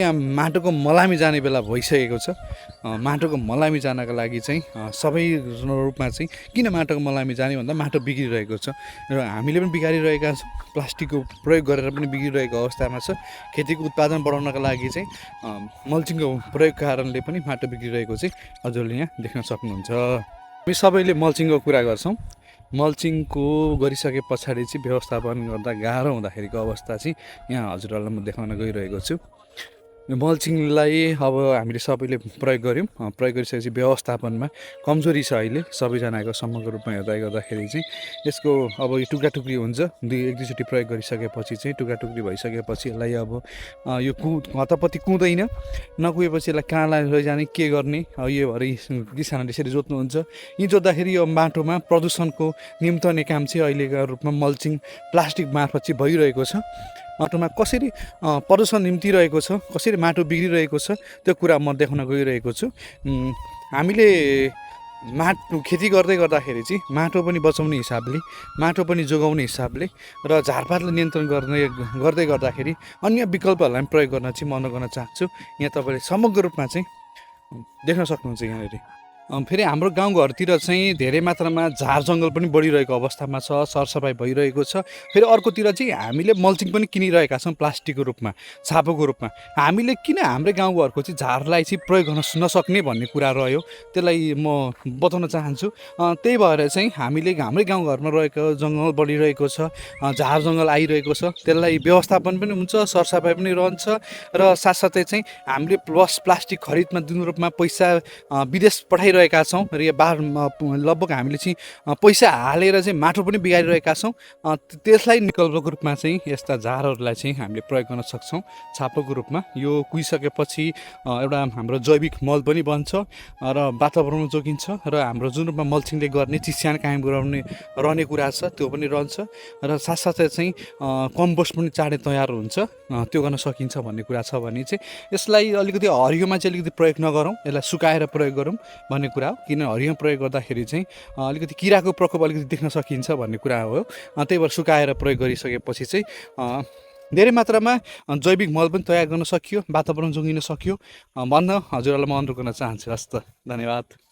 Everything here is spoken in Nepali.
यहाँ माटोको मलामी जाने बेला भइसकेको छ। माटोको मलामी जानका लागि चाहिँ सबै रूपमा चाहिँ किन माटोको मलामी जाने भन्दा माटो बिग्रिरहेको छ र हामीले पनि बिगारिरहेका छौँ। प्लास्टिकको प्रयोग गरेर पनि बिग्रिरहेको अवस्थामा छ। खेतीको उत्पादन बढाउनका लागि चाहिँ मल्चिङको प्रयोग कारणले पनि माटो बिग्रिरहेको चाहिँ हजुरले यहाँ देख्न सक्नुहुन्छ। हामी सबैले मल्चिङको कुरा गर्छौँ। मल्चिङको गरिसके पछाडि चाहिँ व्यवस्थापन गर्दा गाह्रो हुँदाखेरिको अवस्था चाहिँ यहाँ हजुरहरूलाई म देखाउन गइरहेको छु। मल्चिङलाई अब हामीले सबैले प्रयोग गऱ्यौँ। प्रयोग गरिसकेपछि व्यवस्थापनमा कमजोरी छ अहिले सबैजनाको समग्र रूपमा हेर्दै गर्दाखेरि चाहिँ यसको अब यो टुक्राटुक्री हुन्छ। एक दुईचोटि प्रयोग गरिसकेपछि चाहिँ टुक्राटुक्री भइसकेपछि यसलाई अब यो हतपत्ती कुँदैन। नकुहेपछि यसलाई कहाँ लैजाने के गर्ने यो भएर किसानहरूले यसरी जोत्नुहुन्छ। यी जोत्दाखेरि यो माटोमा प्रदूषणको निम्त्याउने काम चाहिँ अहिलेका रूपमा मल्चिङ प्लास्टिक मार्फत चाहिँ भइरहेको छ। माटोमा कसरी प्रदूषण निम्तिरहेको छ, कसरी माटो बिग्रिरहेको छ त्यो कुरा म देखाउन गइरहेको छु। हामीले खेती गर्दै गर्दाखेरि चाहिँ माटो पनि बचाउने हिसाबले, माटो पनि जोगाउने हिसाबले र झारपातलाई नियन्त्रण गर्दै गर्दाखेरि अन्य विकल्पहरूलाई पनि प्रयोग गर्न चाहिँ मन गर्न चाहन्छु। यहाँ तपाईँले समग्र रूपमा चाहिँ देख्न सक्नुहुन्छ। यहाँनिर फेरि हाम्रो गाउँघरतिर चाहिँ धेरै मात्रामा झार जङ्गल पनि बढिरहेको अवस्थामा छ, सरसफाइ भइरहेको छ। फेरि अर्कोतिर चाहिँ हामीले मल्चिङ पनि किनिरहेका छौँ प्लास्टिकको रूपमा, छापोको रूपमा। हामीले किन हाम्रै गाउँघरको चाहिँ झारलाई चाहिँ प्रयोग गर्न नसक्ने भन्ने कुरा रह्यो, त्यसलाई म बताउन चाहन्छु। त्यही भएर चाहिँ हामीले हाम्रै गाउँघरमा रहेको जङ्गल बढिरहेको छ, झार जङ्गल आइरहेको छ, त्यसलाई व्यवस्थापन पनि हुन्छ, सरसफाइ पनि रहन्छ र साथसाथै चाहिँ हामीले प्लास्टिक खरिदमा जुन रूपमा पैसा विदेश पठाइरहेको छौँ र यो लगभग हामीले चाहिँ पैसा हालेर चाहिँ माटो पनि बिगारिरहेका छौँ। त्यसलाई विकल्पको रूपमा चाहिँ यस्ता झारहरूलाई चाहिँ हामीले प्रयोग गर्न सक्छौँ छापोको रूपमा। यो कुहिसकेपछि एउटा हाम्रो जैविक मल पनि बन्छ र वातावरण जोगिन्छ र हाम्रो जुन रूपमा मल्चिङले गर्ने चिस्यान कायम गराउने रहने कुरा छ त्यो पनि रहन्छ र साथसाथै चाहिँ कम्पोस्ट पनि चाँडै तयार हुन्छ, त्यो गर्न सकिन्छ भन्ने कुरा छ। भने चाहिँ यसलाई अलिकति हरियोमा चाहिँ अलिकति प्रयोग नगरौँ, यसलाई सुकाएर प्रयोग गरौँ भन्ने कुरा हो। किन हरियो प्रयोग गर्दाखेरि चाहिँ अलिकति किराको प्रकोप अलिकति देख्न सकिन्छ भन्ने कुरा हो। त्यही भएर सुकाएर प्रयोग गरिसकेपछि चाहिँ धेरै मात्रामा जैविक मल पनि तयार गर्न सकियो, वातावरण जोगिन सकियो भन्न हजुरहरूलाई म अनुरोध गर्न चाहन्छु। हस् त, धन्यवाद।